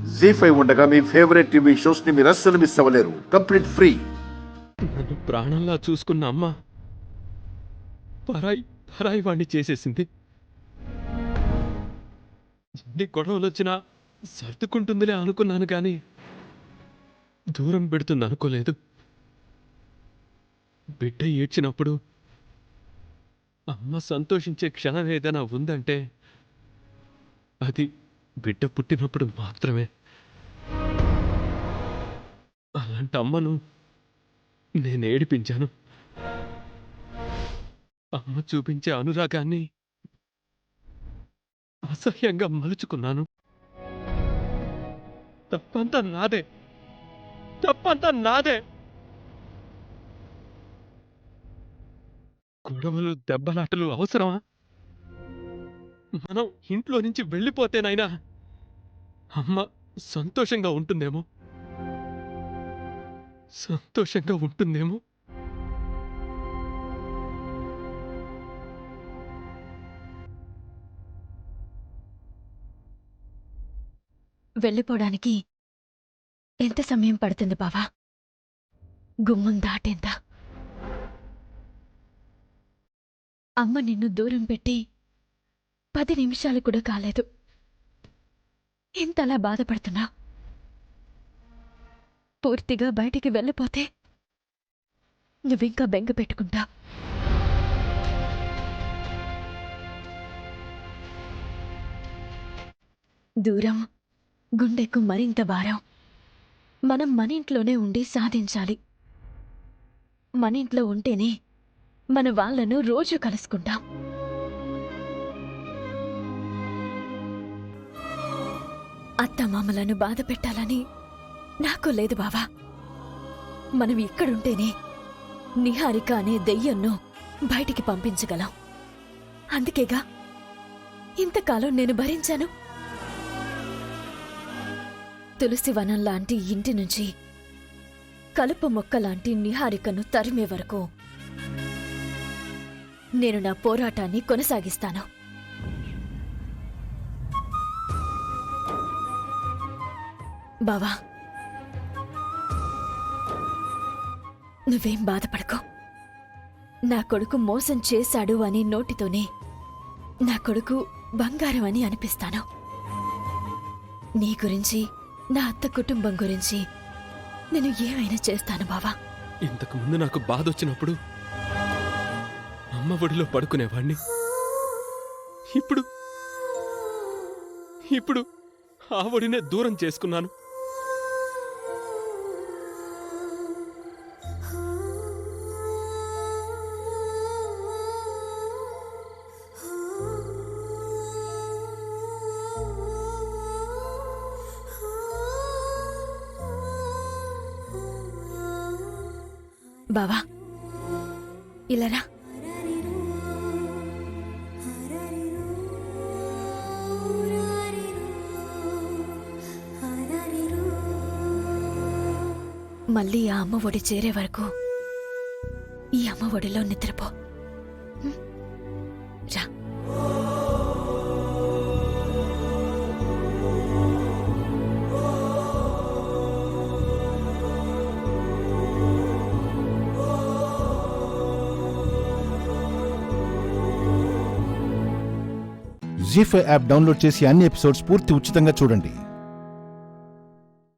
జీ5 ఉండగా మీ favourite TV shows ని మీరు అస్సలు మిస్ అవ్వలేరు. Complete free. నన్ను ప్రాణంలా చూసుకున్న అమ్మ పరాయి పరాయి వాణ్ణి చేసేసింది. ఎన్ని గొడవలు వచ్చినా సర్దుకుంటుందిలే అనుకున్నాను కానీ దూరం పెడుతుంది అనుకోలేదు. బిడ్డ ఏడ్చినప్పుడు అమ్మ సంతోషించే క్షణం ఏదైనా ఉందంటే అది బిడ్డ పుట్టినప్పుడు మాత్రమే. అలాంటి అమ్మను నేను ఏడిపించాను. అమ్మ చూపించే అనురాగాన్ని అసహ్యంగా మలుచుకున్నాను. తప్పంతా నాదే, తప్పంతా నాదే. గొడవలు దెబ్బలాటలు అవసరమా? మనం ఇంట్లో నుంచి వెళ్ళిపోతేనైనా అమ్మ సంతోషంగా ఉంటుందేమో, సంతోషంగా ఉంటుందేమో. వెళ్ళిపోవడానికి ఎంత సమయం పడుతుంది బావా? గుమ్మం దాటేంత. అమ్మ నిన్ను దూరం పెట్టి 10 నిమిషాలు కూడా కాలేదు. ఎంతలా బాధపడుతున్నా? పూర్తిగా బయటికి వెళ్ళిపోతే నువ్వింకా బెంగ పెట్టుకుంటా. దూరం గుండెకు మరింత భారం. మనం మన ఇంట్లోనే ఉండి సాధించాలి. మన ఇంట్లో ఉంటేనే మన వాళ్ళను రోజూ కలుసుకుంటాం. అత్తమామలను బాధ పెట్టాలని నాకు లేదు బావా. మనం ఇక్కడుంటేనే నిహారిక అనే దెయ్యంను బయటికి పంపించగలం. అందుకేగా ఇంతకాలం నేను భరించాను. తులసివనం లాంటి ఇంటి నుంచి కలుపు మొక్కలాంటి నిహారికను తరిమే వరకు నేను నా పోరాటాన్ని కొనసాగిస్తాను. బావా, నువ్వేం బాధపడకు. నా కొడుకు మోసం చేశాడు అని నోటితోనే నా కొడుకు బంగారం అని అనిపిస్తాను. నీ గురించి, నా అత్త కుటుంబం గురించి నేను ఏమైనా చేస్తాను బావా. ఇంతకు ముందు నాకు బాధ వచ్చినప్పుడు అమ్మ ఒడిలో పడుకునేవాణ్ణి. ఇప్పుడు ఇప్పుడు ఆ ఒడినే దూరం చేసుకున్నాను. బావా, ఇలా రా. మళ్ళీ ఆ అమ్మ ఒడి చేరే వరకు ఈ అమ్మ ఒడిలో నిద్రపో. రా. జీ5 యాప్ డౌన్లోడ్ చేసి అన్ని ఎపిసోడ్స్ పూర్తి ఉచితంగా చూడండి.